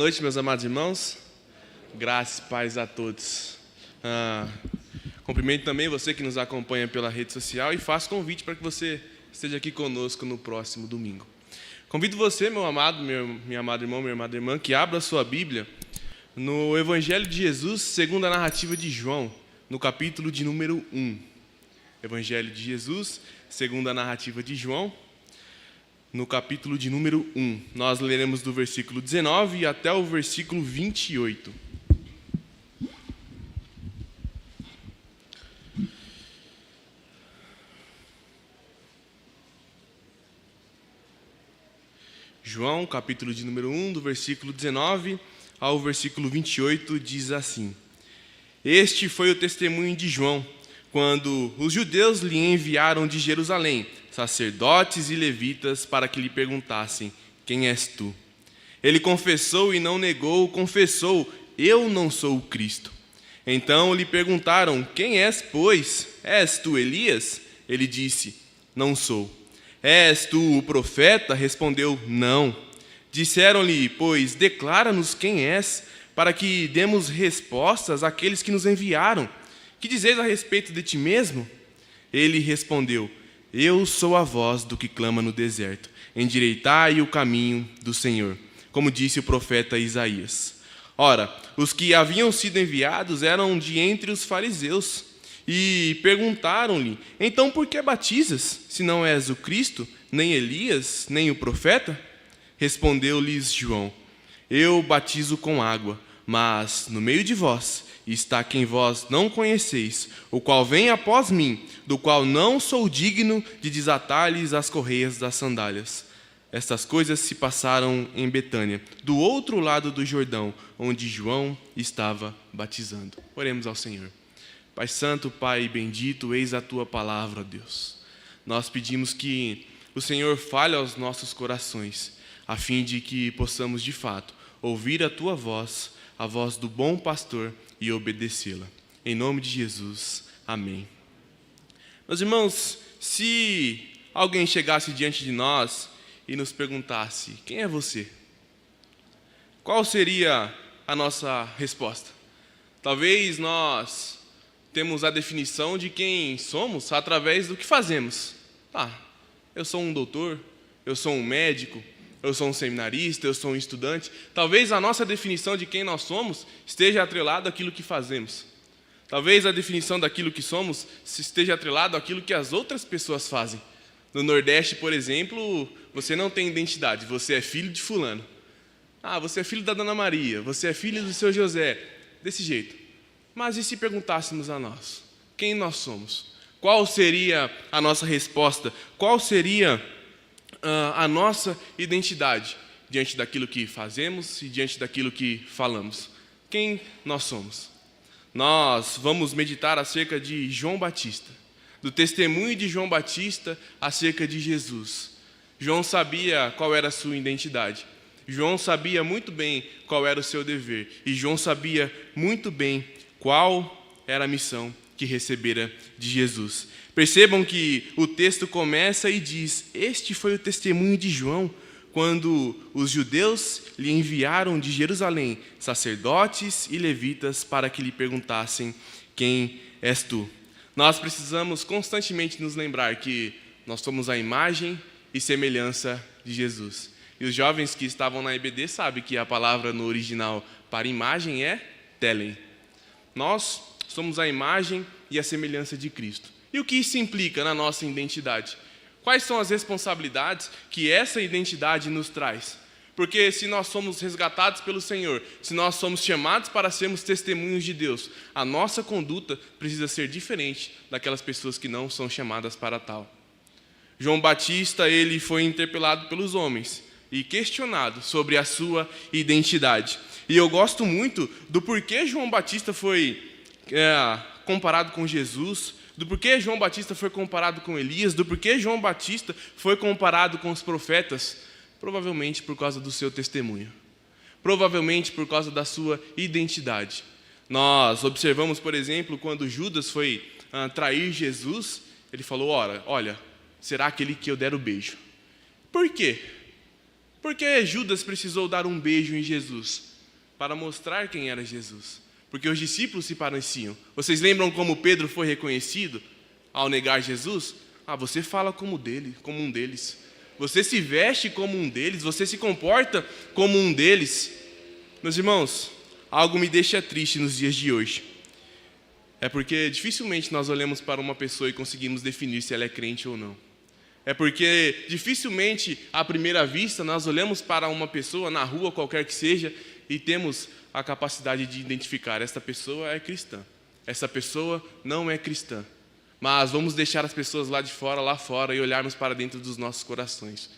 noite, meus amados irmãos. Graças e paz a todos. Cumprimento também você que nos acompanha pela rede social e faço convite para que você esteja aqui conosco no próximo domingo. Convido você, meu amado irmão, minha amada irmã, que abra a sua Bíblia no Evangelho de Jesus, segundo a narrativa de João, no capítulo de número 1. Evangelho de Jesus, segundo a narrativa de João, no capítulo de número 1. Nós leremos do versículo 19 até o versículo 28. João, capítulo de número 1, do versículo 19 ao versículo 28, diz assim: Este foi o testemunho de João, quando os judeus lhe enviaram de Jerusalém sacerdotes e levitas para que lhe perguntassem: Quem és tu? Ele confessou e não negou, confessou: Eu não sou o Cristo. Então lhe perguntaram: Quem és, pois? És tu Elias? Ele disse: Não sou. És tu o profeta? Respondeu: Não. Disseram-lhe, pois, declara-nos quem és, para que demos respostas àqueles que nos enviaram. Que dizeis a respeito de ti mesmo? Ele respondeu: Eu sou a voz do que clama no deserto. Endireitai o caminho do Senhor, como disse o profeta Isaías. Ora, os que haviam sido enviados eram de entre os fariseus, e perguntaram-lhe: Então por que batizas, se não és o Cristo, nem Elias, nem o profeta? Respondeu-lhes João: Eu batizo com água, mas no meio de vós está quem vós não conheceis, o qual vem após mim, do qual não sou digno de desatar-lhes as correias das sandálias. Estas coisas se passaram em Betânia, do outro lado do Jordão, onde João estava batizando. Oremos ao Senhor. Pai Santo, Pai bendito, eis a Tua palavra, Deus. Nós pedimos que o Senhor fale aos nossos corações, a fim de que possamos, de fato, ouvir a Tua voz, a voz do bom pastor, e obedecê-la. Em nome de Jesus, amém. Meus irmãos, se alguém chegasse diante de nós e nos perguntasse: Quem é você? Qual seria a nossa resposta? Talvez nós temos a definição de quem somos através do que fazemos. Eu sou um doutor, eu sou um médico, eu sou um seminarista, eu sou um estudante. Talvez a nossa definição de quem nós somos esteja atrelada àquilo que fazemos. Talvez a definição daquilo que somos esteja atrelada àquilo que as outras pessoas fazem. No Nordeste, por exemplo, você não tem identidade, você é filho de fulano. Você é filho da Dona Maria, você é filho do seu José. Desse jeito. Mas e se perguntássemos a nós? Quem nós somos? Qual seria a nossa resposta? Qual seria a nossa identidade diante daquilo que fazemos e diante daquilo que falamos? Quem nós somos? Nós vamos meditar acerca de João Batista, do testemunho de João Batista acerca de Jesus. João sabia qual era a sua identidade. João sabia muito bem qual era o seu dever. E João sabia muito bem qual era a missão que recebera de Jesus. Percebam que o texto começa e diz: Este foi o testemunho de João, quando os judeus lhe enviaram de Jerusalém sacerdotes e levitas para que lhe perguntassem: Quem és tu? Nós precisamos constantemente nos lembrar que nós somos a imagem e semelhança de Jesus. E os jovens que estavam na EBD sabem que a palavra no original para imagem é telen. Nós somos a imagem e a semelhança de Cristo. E o que isso implica na nossa identidade? Quais são as responsabilidades que essa identidade nos traz? Porque se nós somos resgatados pelo Senhor, se nós somos chamados para sermos testemunhos de Deus, a nossa conduta precisa ser diferente daquelas pessoas que não são chamadas para tal. João Batista, ele foi interpelado pelos homens e questionado sobre a sua identidade. E eu gosto muito do porquê João Batista foi comparado com Jesus, do porquê João Batista foi comparado com Elias, do porquê João Batista foi comparado com os profetas. Provavelmente por causa do seu testemunho. Provavelmente por causa da sua identidade. Nós observamos, por exemplo, quando Judas foi trair Jesus, ele falou: olha, será aquele que eu der o beijo. Por quê? Por que Judas precisou dar um beijo em Jesus? para mostrar quem era Jesus. Porque os discípulos se pareciam. Vocês lembram como Pedro foi reconhecido ao negar Jesus? Você fala como um deles. Você se veste como um deles, você se comporta como um deles. Meus irmãos, algo me deixa triste nos dias de hoje. É porque dificilmente nós olhamos para uma pessoa e conseguimos definir se ela é crente ou não. É porque dificilmente, à primeira vista, nós olhamos para uma pessoa, na rua, qualquer que seja, e temos a capacidade de identificar: esta pessoa é cristã, essa pessoa não é cristã. Mas vamos deixar as pessoas lá fora, e olharmos para dentro dos nossos corações.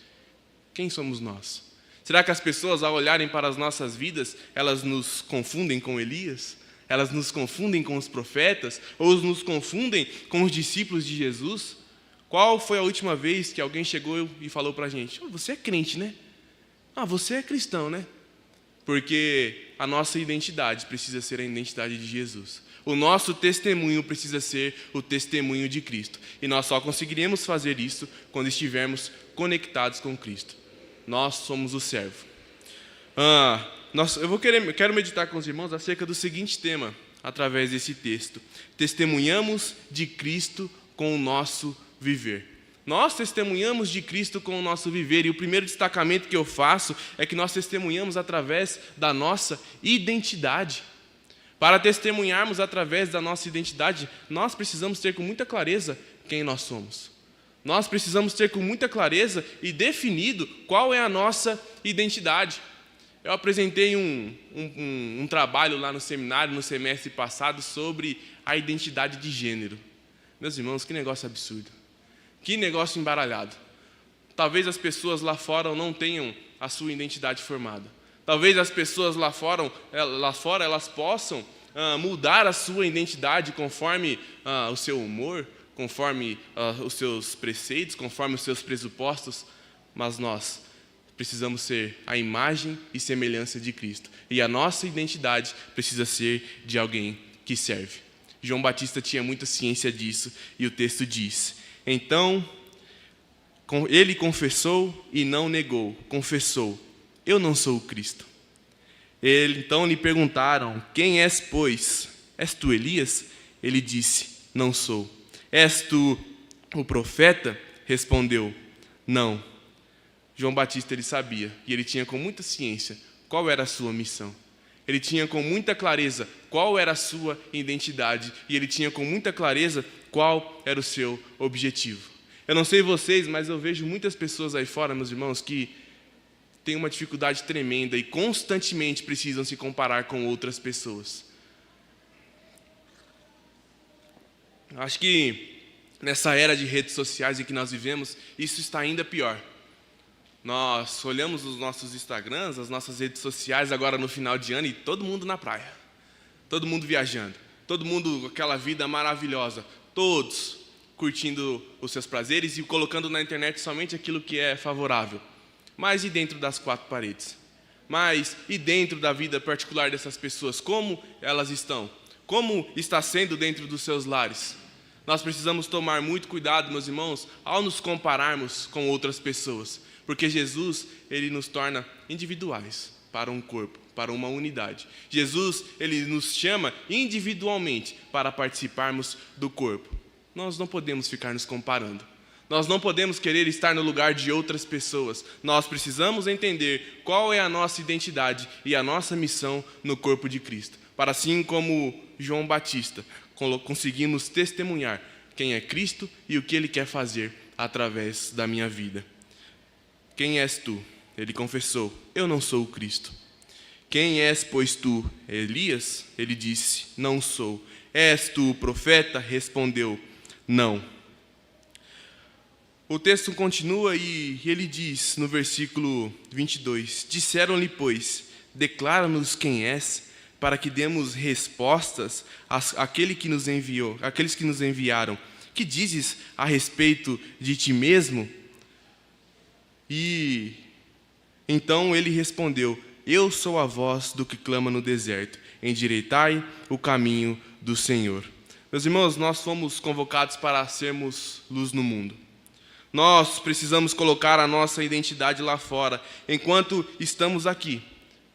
Quem somos nós? Será que as pessoas, ao olharem para as nossas vidas, elas nos confundem com Elias? Elas nos confundem com os profetas? Ou nos confundem com os discípulos de Jesus? Qual foi a última vez que alguém chegou e falou para a gente: você é crente, né? Você é cristão, né? Porque a nossa identidade precisa ser a identidade de Jesus. O nosso testemunho precisa ser o testemunho de Cristo. E nós só conseguiremos fazer isso quando estivermos conectados com Cristo. Nós somos o servo. Quero meditar com os irmãos acerca do seguinte tema, através desse texto: testemunhamos de Cristo com o nosso viver. Nós testemunhamos de Cristo com o nosso viver, e o primeiro destacamento que eu faço é que nós testemunhamos através da nossa identidade. Para testemunharmos através da nossa identidade, nós precisamos ter com muita clareza quem nós somos. Nós precisamos ter com muita clareza e definido qual é a nossa identidade. Eu apresentei um trabalho lá no seminário, no semestre passado, sobre a identidade de gênero. Meus irmãos, que negócio absurdo. Que negócio embaralhado. Talvez as pessoas lá fora não tenham a sua identidade formada. Talvez as pessoas lá fora elas possam mudar a sua identidade conforme o seu humor, conforme os seus preceitos, conforme os seus pressupostos. Mas nós precisamos ser a imagem e semelhança de Cristo. E a nossa identidade precisa ser de alguém que serve. João Batista tinha muita ciência disso, e o texto diz: então, ele confessou e não negou, confessou: eu não sou o Cristo. Então lhe perguntaram: quem és, pois? És tu Elias? Ele disse: não sou. És tu o profeta? Respondeu: não. João Batista, ele sabia, e ele tinha com muita ciência qual era a sua missão. Ele tinha com muita clareza qual era a sua identidade, e ele tinha com muita clareza qual era o seu objetivo. Eu não sei vocês, mas eu vejo muitas pessoas aí fora, meus irmãos, que têm uma dificuldade tremenda e constantemente precisam se comparar com outras pessoas. Acho que nessa era de redes sociais em que nós vivemos, isso está ainda pior. Nós olhamos os nossos Instagrams, as nossas redes sociais agora no final de ano, e todo mundo na praia, todo mundo viajando, todo mundo com aquela vida maravilhosa, todos curtindo os seus prazeres e colocando na internet somente aquilo que é favorável. Mas e dentro das quatro paredes? Mas e dentro da vida particular dessas pessoas? Como elas estão? Como está sendo dentro dos seus lares? Nós precisamos tomar muito cuidado, meus irmãos, ao nos compararmos com outras pessoas. Porque Jesus, ele nos torna individuais para um corpo, para uma unidade. Jesus, ele nos chama individualmente para participarmos do corpo. Nós não podemos ficar nos comparando. Nós não podemos querer estar no lugar de outras pessoas. Nós precisamos entender qual é a nossa identidade e a nossa missão no corpo de Cristo. Para assim como João Batista, conseguimos testemunhar quem é Cristo e o que Ele quer fazer através da minha vida. Quem és tu? Ele confessou: eu não sou o Cristo. Quem és, pois, tu? Elias? Ele disse: não sou. És tu o profeta? Respondeu: não. O texto continua e ele diz no versículo 22: disseram-lhe, pois, declara-nos quem és, para que demos respostas àqueles que nos enviaram. Que dizes a respeito de ti mesmo? E então ele respondeu: eu sou a voz do que clama no deserto, endireitai o caminho do Senhor. Meus irmãos, nós fomos convocados para sermos luz no mundo. Nós precisamos colocar a nossa identidade lá fora, enquanto estamos aqui.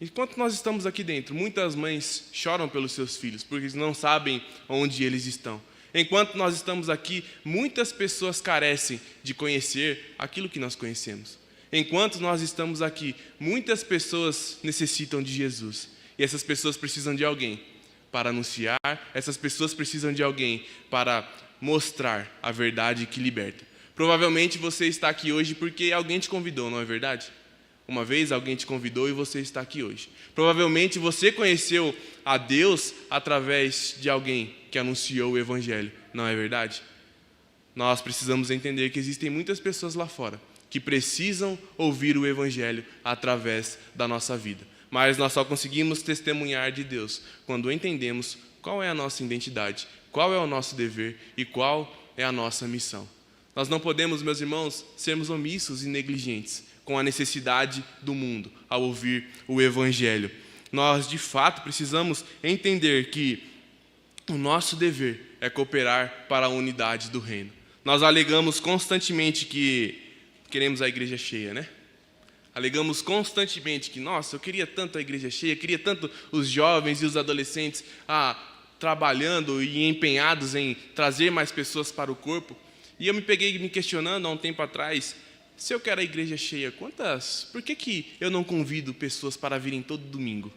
Enquanto nós estamos aqui dentro, muitas mães choram pelos seus filhos, porque eles não sabem onde eles estão. Enquanto nós estamos aqui, muitas pessoas carecem de conhecer aquilo que nós conhecemos. Enquanto nós estamos aqui, muitas pessoas necessitam de Jesus. E essas pessoas precisam de alguém para anunciar, essas pessoas precisam de alguém para mostrar a verdade que liberta. Provavelmente você está aqui hoje porque alguém te convidou, não é verdade? Uma vez alguém te convidou e você está aqui hoje. Provavelmente você conheceu a Deus através de alguém que anunciou o Evangelho, não é verdade? Nós precisamos entender que existem muitas pessoas lá fora que precisam ouvir o Evangelho através da nossa vida. Mas nós só conseguimos testemunhar de Deus quando entendemos qual é a nossa identidade, qual é o nosso dever e qual é a nossa missão. Nós não podemos, meus irmãos, sermos omissos e negligentes com a necessidade do mundo ao ouvir o Evangelho. Nós, de fato, precisamos entender que o nosso dever é cooperar para a unidade do reino. Nós alegamos constantemente que queremos a igreja cheia, né? Alegamos constantemente que, nossa, eu queria tanto a igreja cheia, queria tanto os jovens e os adolescentes trabalhando e empenhados em trazer mais pessoas para o corpo. E eu me peguei me questionando há um tempo atrás, se eu quero a igreja cheia, por que eu não convido pessoas para virem todo domingo?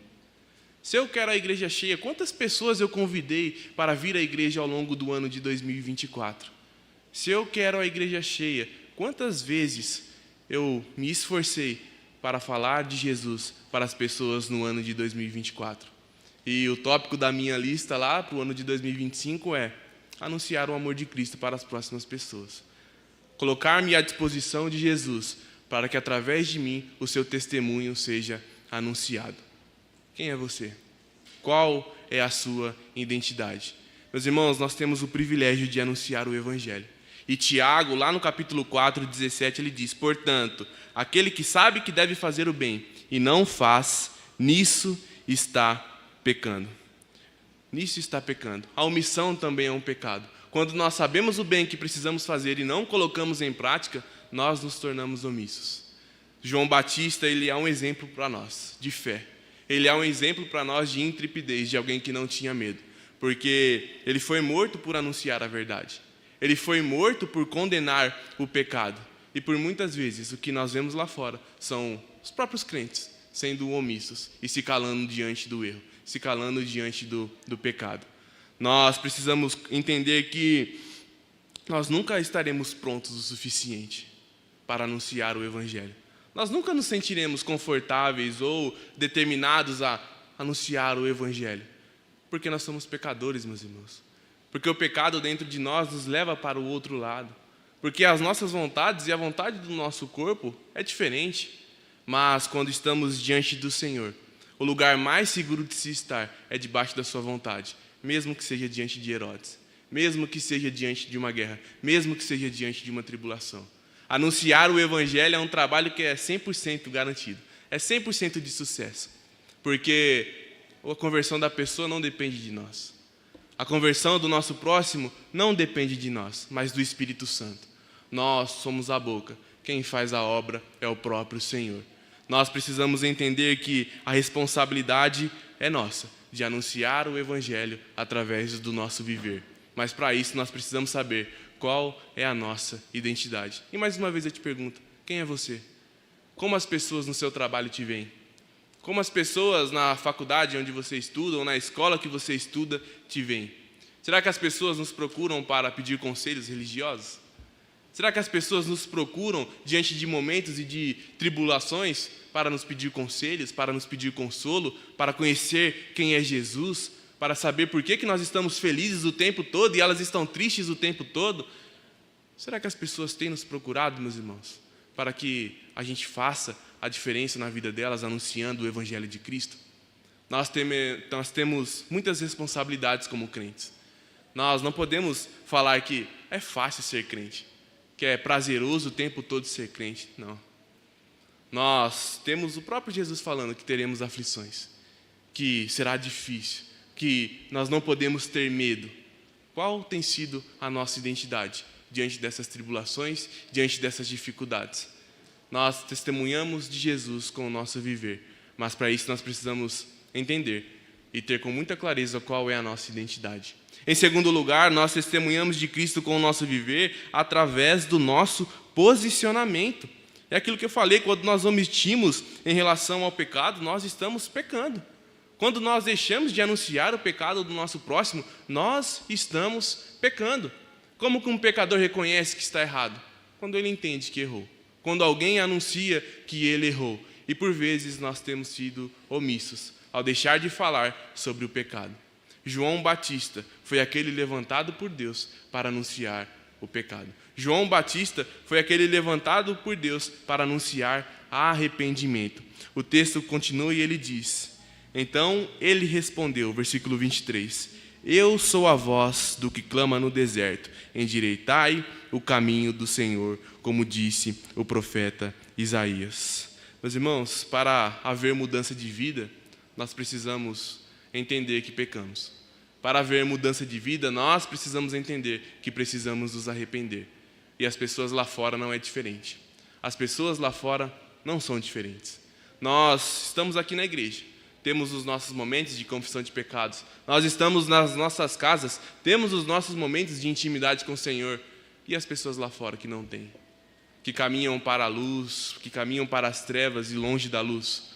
Se eu quero a igreja cheia, quantas pessoas eu convidei para vir à igreja ao longo do ano de 2024? Se eu quero a igreja cheia, quantas vezes eu me esforcei para falar de Jesus para as pessoas no ano de 2024? E o tópico da minha lista lá para o ano de 2025 é anunciar o amor de Cristo para as próximas pessoas. Colocar-me à disposição de Jesus para que através de mim o seu testemunho seja anunciado. Quem é você? Qual é a sua identidade? Meus irmãos, nós temos o privilégio de anunciar o Evangelho. E Tiago, lá no capítulo 4, 17, ele diz: portanto, aquele que sabe que deve fazer o bem e não faz, nisso está pecando. Nisso está pecando. A omissão também é um pecado. Quando nós sabemos o bem que precisamos fazer e não colocamos em prática, nós nos tornamos omissos. João Batista, ele é um exemplo para nós de fé. Ele é um exemplo para nós de intrepidez, de alguém que não tinha medo. Porque ele foi morto por anunciar a verdade. Ele foi morto por condenar o pecado. E por muitas vezes o que nós vemos lá fora são os próprios crentes sendo omissos e se calando diante do erro, se calando diante do pecado. Nós precisamos entender que nós nunca estaremos prontos o suficiente para anunciar o Evangelho. Nós nunca nos sentiremos confortáveis ou determinados a anunciar o Evangelho, porque nós somos pecadores, meus irmãos. Porque o pecado dentro de nós nos leva para o outro lado. Porque as nossas vontades e a vontade do nosso corpo é diferente. Mas quando estamos diante do Senhor, o lugar mais seguro de se estar é debaixo da sua vontade. Mesmo que seja diante de Herodes, mesmo que seja diante de uma guerra, mesmo que seja diante de uma tribulação. Anunciar o Evangelho é um trabalho que é 100% garantido, é 100% de sucesso, porque a conversão da pessoa não depende de nós. A conversão do nosso próximo não depende de nós, mas do Espírito Santo. Nós somos a boca, quem faz a obra é o próprio Senhor. Nós precisamos entender que a responsabilidade é nossa, de anunciar o Evangelho através do nosso viver. Mas para isso nós precisamos saber qual é a nossa identidade. E mais uma vez eu te pergunto, quem é você? Como as pessoas no seu trabalho te veem? Como as pessoas na faculdade onde você estuda ou na escola que você estuda te veem? Será que as pessoas nos procuram para pedir conselhos religiosos? Será que as pessoas nos procuram diante de momentos e de tribulações para nos pedir conselhos, para nos pedir consolo, para conhecer quem é Jesus, para saber por que nós estamos felizes o tempo todo e elas estão tristes o tempo todo? Será que as pessoas têm nos procurado, meus irmãos, para que a gente faça a diferença na vida delas anunciando o Evangelho de Cristo? Nós temos muitas responsabilidades como crentes. Nós não podemos falar que é fácil ser crente, que é prazeroso o tempo todo ser crente. Não. Nós temos o próprio Jesus falando que teremos aflições, que será difícil, que nós não podemos ter medo. Qual tem sido a nossa identidade diante dessas tribulações, diante dessas dificuldades? Nós testemunhamos de Jesus com o nosso viver, Mas para isso nós precisamos entender e ter com muita clareza qual é a nossa identidade. Em segundo lugar, nós testemunhamos de Cristo com o nosso viver através do nosso posicionamento. É aquilo que eu falei, quando nós omitimos em relação ao pecado, nós estamos pecando. Quando nós deixamos de anunciar o pecado do nosso próximo, nós estamos pecando. Como que um pecador reconhece que está errado? Quando ele entende que errou. Quando alguém anuncia que ele errou. E por vezes nós temos sido omissos ao deixar de falar sobre o pecado. João Batista foi aquele levantado por Deus para anunciar o pecado. João Batista foi aquele levantado por Deus para anunciar arrependimento. O texto continua e ele diz: então ele respondeu, versículo 23, eu sou a voz do que clama no deserto, endireitai o caminho do Senhor, como disse o profeta Isaías. Meus irmãos, para haver mudança de vida, nós precisamos entender que pecamos. Para haver mudança de vida, nós precisamos entender que precisamos nos arrepender. E as pessoas lá fora não é diferente. As pessoas lá fora não são diferentes. Nós estamos aqui na igreja, temos os nossos momentos de confissão de pecados. Nós estamos nas nossas casas, temos os nossos momentos de intimidade com o Senhor. E as pessoas lá fora que não têm, que caminham para a luz, que caminham para as trevas e longe da luz.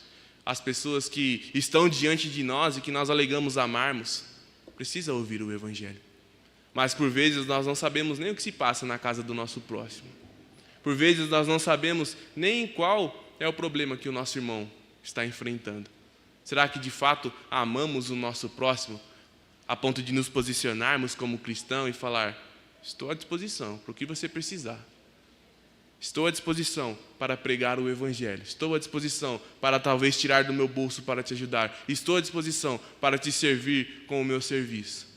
As pessoas que estão diante de nós e que nós alegamos amarmos, precisam ouvir o Evangelho. Mas por vezes nós não sabemos nem o que se passa na casa do nosso próximo. Por vezes nós não sabemos nem qual é o problema que o nosso irmão está enfrentando. Será que de fato amamos o nosso próximo a ponto de nos posicionarmos como cristão e falar: estou à disposição para o que você precisar. Estou à disposição para pregar o Evangelho. Estou à disposição para talvez tirar do meu bolso para te ajudar. Estou à disposição para te servir com o meu serviço.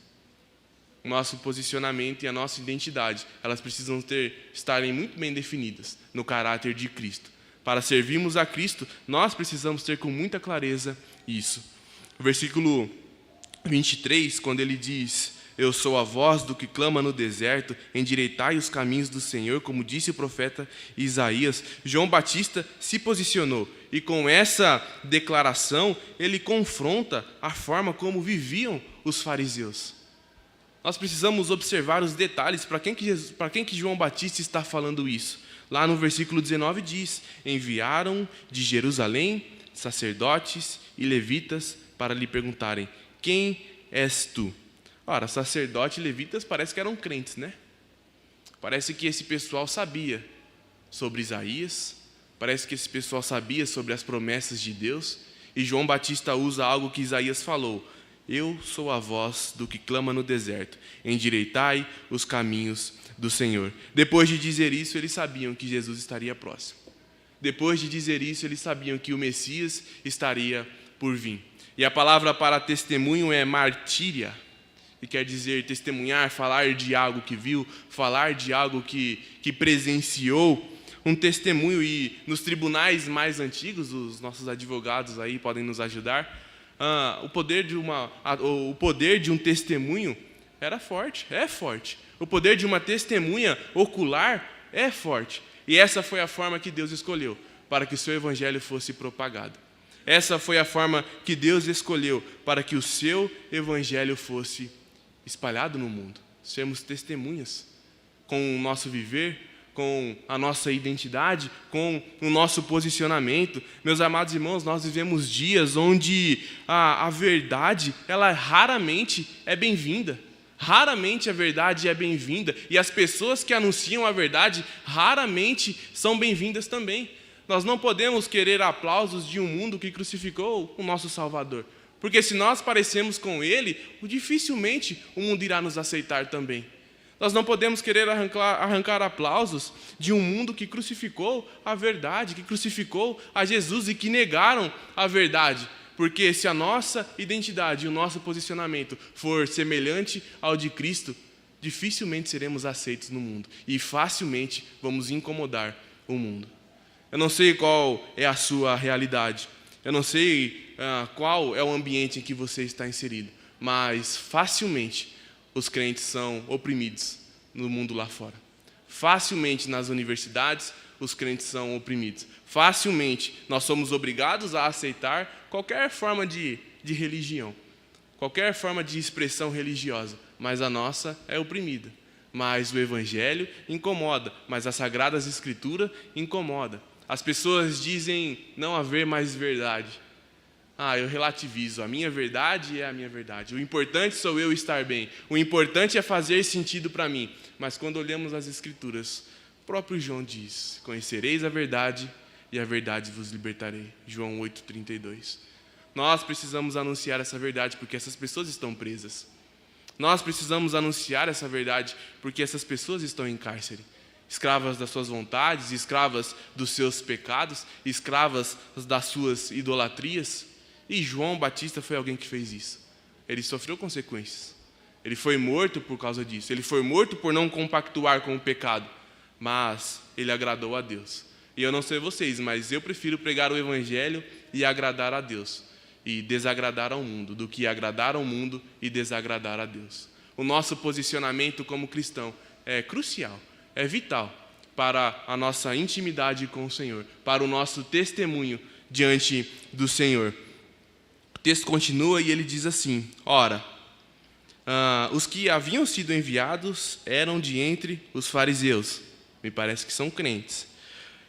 O nosso posicionamento e a nossa identidade, elas precisam estarem muito bem definidas no caráter de Cristo. Para servirmos a Cristo, nós precisamos ter com muita clareza isso. O versículo 23, quando ele diz: eu sou a voz do que clama no deserto, endireitai os caminhos do Senhor, como disse o profeta Isaías. João Batista se posicionou e com essa declaração ele confronta a forma como viviam os fariseus. Nós precisamos observar os detalhes para quem que João Batista está falando isso. Lá no versículo 19 diz: enviaram de Jerusalém sacerdotes e levitas para lhe perguntarem: quem és tu? Ora, sacerdote e levitas parece que eram crentes, né? Parece que esse pessoal sabia sobre Isaías, parece que esse pessoal sabia sobre as promessas de Deus, e João Batista usa algo que Isaías falou: eu sou a voz do que clama no deserto, endireitai os caminhos do Senhor. Depois de dizer isso, eles sabiam que Jesus estaria próximo. Depois de dizer isso, eles sabiam que o Messias estaria por vir. E a palavra para testemunho é martíria, que quer dizer testemunhar, falar de algo que viu, falar de algo que presenciou, um testemunho. E nos tribunais mais antigos, os nossos advogados aí podem nos ajudar, o poder de um testemunho era forte, é forte. O poder de uma testemunha ocular é forte. E essa foi a forma que Deus escolheu para que o seu evangelho fosse propagado. Essa foi a forma que Deus escolheu para que o seu evangelho fosse espalhado no mundo. Sermos testemunhas com o nosso viver, com a nossa identidade, com o nosso posicionamento. Meus amados irmãos, nós vivemos dias onde a verdade, ela raramente é bem-vinda. Raramente a verdade é bem-vinda. E as pessoas que anunciam a verdade raramente são bem-vindas também. Nós não podemos querer aplausos de um mundo que crucificou o nosso Salvador. Porque se nós parecemos com Ele, dificilmente o mundo irá nos aceitar também. Nós não podemos querer arrancar aplausos de um mundo que crucificou a verdade, que crucificou a Jesus e que negaram a verdade. Porque se a nossa identidade e o nosso posicionamento for semelhante ao de Cristo, dificilmente seremos aceitos no mundo e facilmente vamos incomodar o mundo. Eu não sei qual é a sua realidade, eu não sei qual é o ambiente em que você está inserido, mas facilmente os crentes são oprimidos no mundo lá fora. Facilmente nas universidades, os crentes são oprimidos. Facilmente nós somos obrigados a aceitar qualquer forma de religião, qualquer forma de expressão religiosa, mas a nossa é oprimida. Mas o Evangelho incomoda, mas as Sagradas Escrituras incomoda. As pessoas dizem não haver mais verdade. Eu relativizo, a minha verdade é a minha verdade. O importante sou eu estar bem. O importante é fazer sentido para mim. Mas quando olhamos as Escrituras, o próprio João diz: conhecereis a verdade e a verdade vos libertarei. João 8,32. Nós precisamos anunciar essa verdade porque essas pessoas estão presas. Nós precisamos anunciar essa verdade porque essas pessoas estão em cárcere. Escravas das suas vontades, escravas dos seus pecados, escravas das suas idolatrias. E João Batista foi alguém que fez isso. Ele sofreu consequências. Ele foi morto por causa disso. Ele foi morto por não compactuar com o pecado. Mas ele agradou a Deus. E eu não sei vocês, mas eu prefiro pregar o Evangelho e agradar a Deus. E desagradar ao mundo, do que agradar ao mundo e desagradar a Deus. O nosso posicionamento como cristão é crucial, é vital para a nossa intimidade com o Senhor, para o nosso testemunho diante do Senhor. O texto continua e ele diz assim: ora, os que haviam sido enviados eram de entre os fariseus, me parece que são crentes,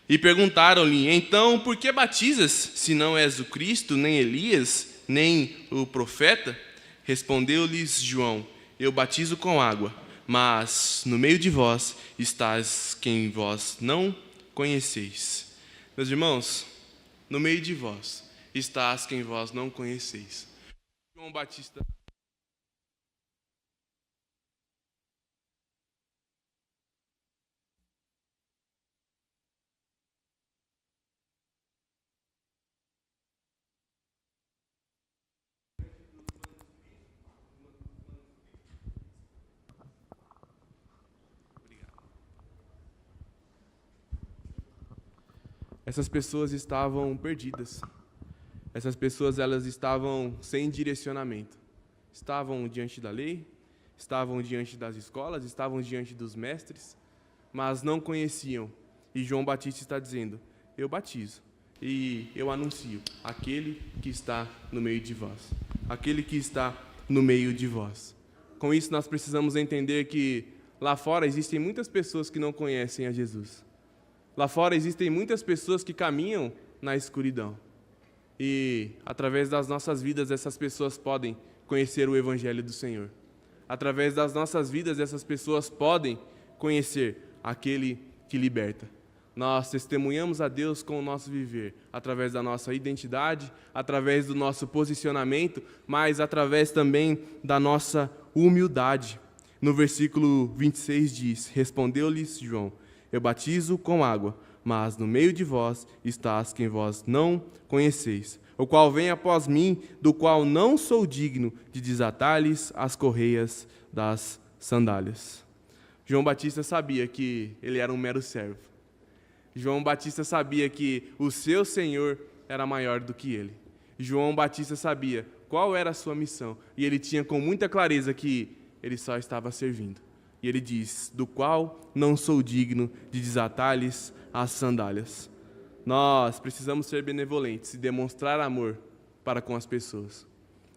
e perguntaram-lhe: então, por que batizas, se não és o Cristo, nem Elias, nem o profeta? Respondeu-lhes João: eu batizo com água, mas no meio de vós estás quem vós não conheceis. Meus irmãos, no meio de vós estás quem vós não conheceis. João Batista essas pessoas estavam perdidas. Essas pessoas, elas estavam sem direcionamento. Estavam diante da lei, estavam diante das escolas, estavam diante dos mestres, mas não conheciam. E João Batista está dizendo: eu batizo e eu anuncio aquele que está no meio de vós. Aquele que está no meio de vós. Com isso, nós precisamos entender que lá fora existem muitas pessoas que não conhecem a Jesus. Lá fora existem muitas pessoas que caminham na escuridão. E, através das nossas vidas, essas pessoas podem conhecer o Evangelho do Senhor. Através das nossas vidas, essas pessoas podem conhecer aquele que liberta. Nós testemunhamos a Deus com o nosso viver, através da nossa identidade, através do nosso posicionamento, mas através também da nossa humildade. No versículo 26 diz: respondeu-lhes João: eu batizo com água, mas no meio de vós estás quem vós não conheceis, o qual vem após mim, do qual não sou digno de desatar-lhes as correias das sandálias. João Batista sabia que ele era um mero servo. João Batista sabia que o seu Senhor era maior do que ele. João Batista sabia qual era a sua missão, e ele tinha com muita clareza que ele só estava servindo. E ele diz: do qual não sou digno de desatar-lhes as sandálias. Nós precisamos ser benevolentes e demonstrar amor para com as pessoas.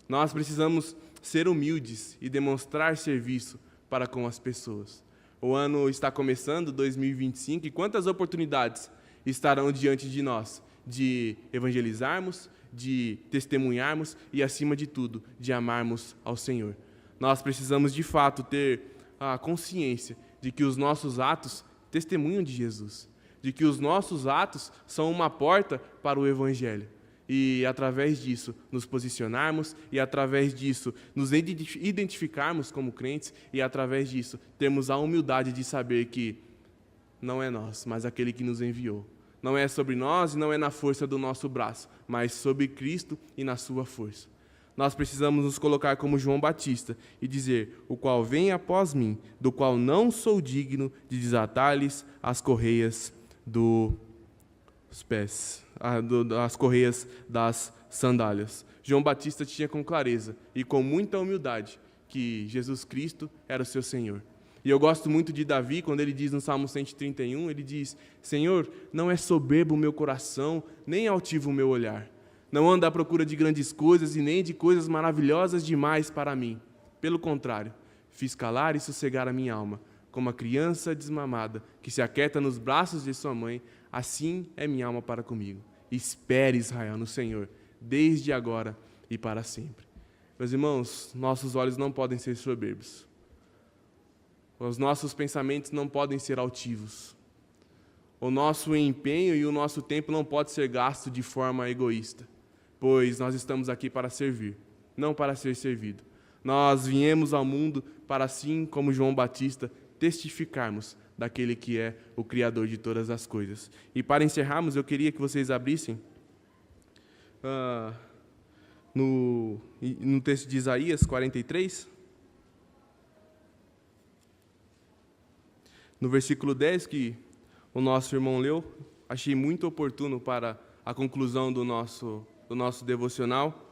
Nós precisamos ser humildes e demonstrar serviço para com as pessoas. O ano está começando, 2025, e quantas oportunidades estarão diante de nós de evangelizarmos, de testemunharmos e, acima de tudo, de amarmos ao Senhor. Nós precisamos, de fato, ter a consciência de que os nossos atos testemunham de Jesus, de que os nossos atos são uma porta para o Evangelho. E, através disso, nos posicionarmos, e, através disso, nos identificarmos como crentes, e, através disso, termos a humildade de saber que não é nós, mas aquele que nos enviou. Não é sobre nós e não é na força do nosso braço, mas sobre Cristo e na sua força. Nós precisamos nos colocar como João Batista e dizer: o qual vem após mim, do qual não sou digno de desatar-lhes as correias dos pés, as correias das sandálias. João Batista tinha com clareza e com muita humildade que Jesus Cristo era o seu Senhor. E eu gosto muito de Davi, quando ele diz no Salmo 131, ele diz: Senhor, não é soberbo o meu coração, nem altivo o meu olhar. Não ando à procura de grandes coisas e nem de coisas maravilhosas demais para mim. Pelo contrário, fiz calar e sossegar a minha alma, como a criança desmamada, que se aquieta nos braços de sua mãe, assim é minha alma para comigo. Espere, Israel, no Senhor, desde agora e para sempre. Meus irmãos, nossos olhos não podem ser soberbos. Os nossos pensamentos não podem ser altivos. O nosso empenho e o nosso tempo não pode ser gasto de forma egoísta, pois nós estamos aqui para servir, não para ser servido. Nós viemos ao mundo para, assim como João Batista, testificarmos daquele que é o Criador de todas as coisas. E para encerrarmos, eu queria que vocês abrissem no texto de Isaías 43, no versículo 10, que o nosso irmão leu. Achei muito oportuno para a conclusão do nosso devocional.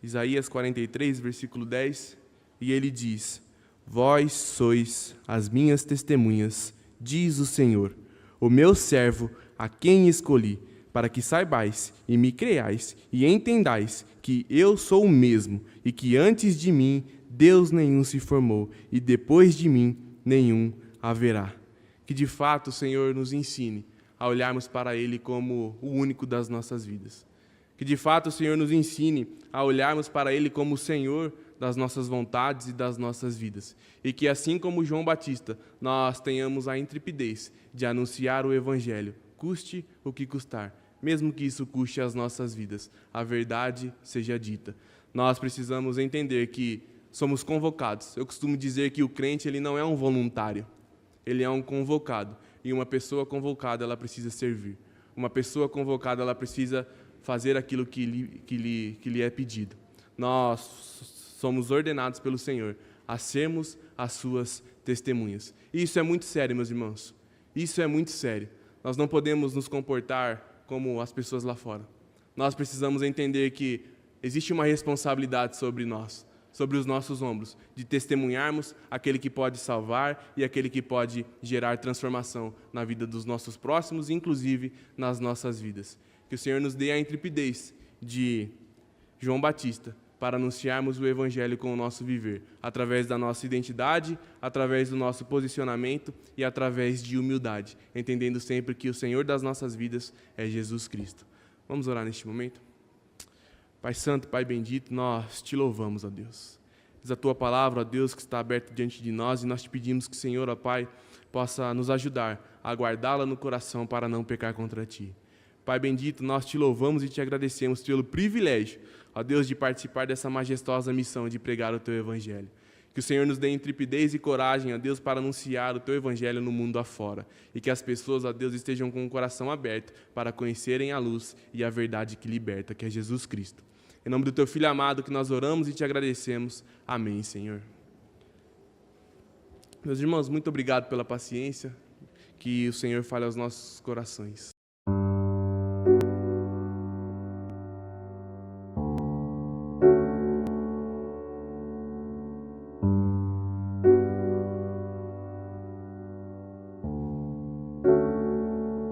Isaías 43, versículo 10, e ele diz: Vós sois as minhas testemunhas, diz o Senhor, o meu servo, a quem escolhi, para que saibais e me creais e entendais que eu sou o mesmo, e que antes de mim Deus nenhum se formou, e depois de mim nenhum haverá. Que de fato o Senhor nos ensine a olharmos para Ele como o único das nossas vidas. Que de fato o Senhor nos ensine a olharmos para Ele como o Senhor das nossas vontades e das nossas vidas. E que assim como João Batista, nós tenhamos a intrepidez de anunciar o Evangelho, custe o que custar, mesmo que isso custe as nossas vidas. A verdade seja dita. Nós precisamos entender que somos convocados. Eu costumo dizer que o crente ele não é um voluntário, ele é um convocado. E uma pessoa convocada, ela precisa servir. Uma pessoa convocada, ela precisa fazer aquilo que lhe é pedido. Nós somos ordenados pelo Senhor a sermos as suas testemunhas. E isso é muito sério, meus irmãos. Isso é muito sério. Nós não podemos nos comportar como as pessoas lá fora. Nós precisamos entender que existe uma responsabilidade sobre nós, sobre os nossos ombros, de testemunharmos aquele que pode salvar e aquele que pode gerar transformação na vida dos nossos próximos, inclusive nas nossas vidas. Que o Senhor nos dê a intrepidez de João Batista para anunciarmos o Evangelho com o nosso viver, através da nossa identidade, através do nosso posicionamento e através de humildade, entendendo sempre que o Senhor das nossas vidas é Jesus Cristo. Vamos orar neste momento? Pai Santo, Pai bendito, nós te louvamos, ó Deus. Diz a Tua palavra, ó Deus, que está aberta diante de nós, e nós te pedimos que o Senhor, ó Pai, possa nos ajudar a guardá-la no coração para não pecar contra Ti. Pai bendito, nós te louvamos e te agradecemos pelo privilégio, ó Deus, de participar dessa majestosa missão de pregar o Teu Evangelho. Que o Senhor nos dê intrepidez e coragem, ó Deus, para anunciar o Teu Evangelho no mundo afora. E que as pessoas, ó Deus, estejam com o coração aberto para conhecerem a luz e a verdade que liberta, que é Jesus Cristo. Em nome do Teu Filho amado que nós oramos e te agradecemos. Amém, Senhor. Meus irmãos, muito obrigado pela paciência. Que o Senhor fale aos nossos corações.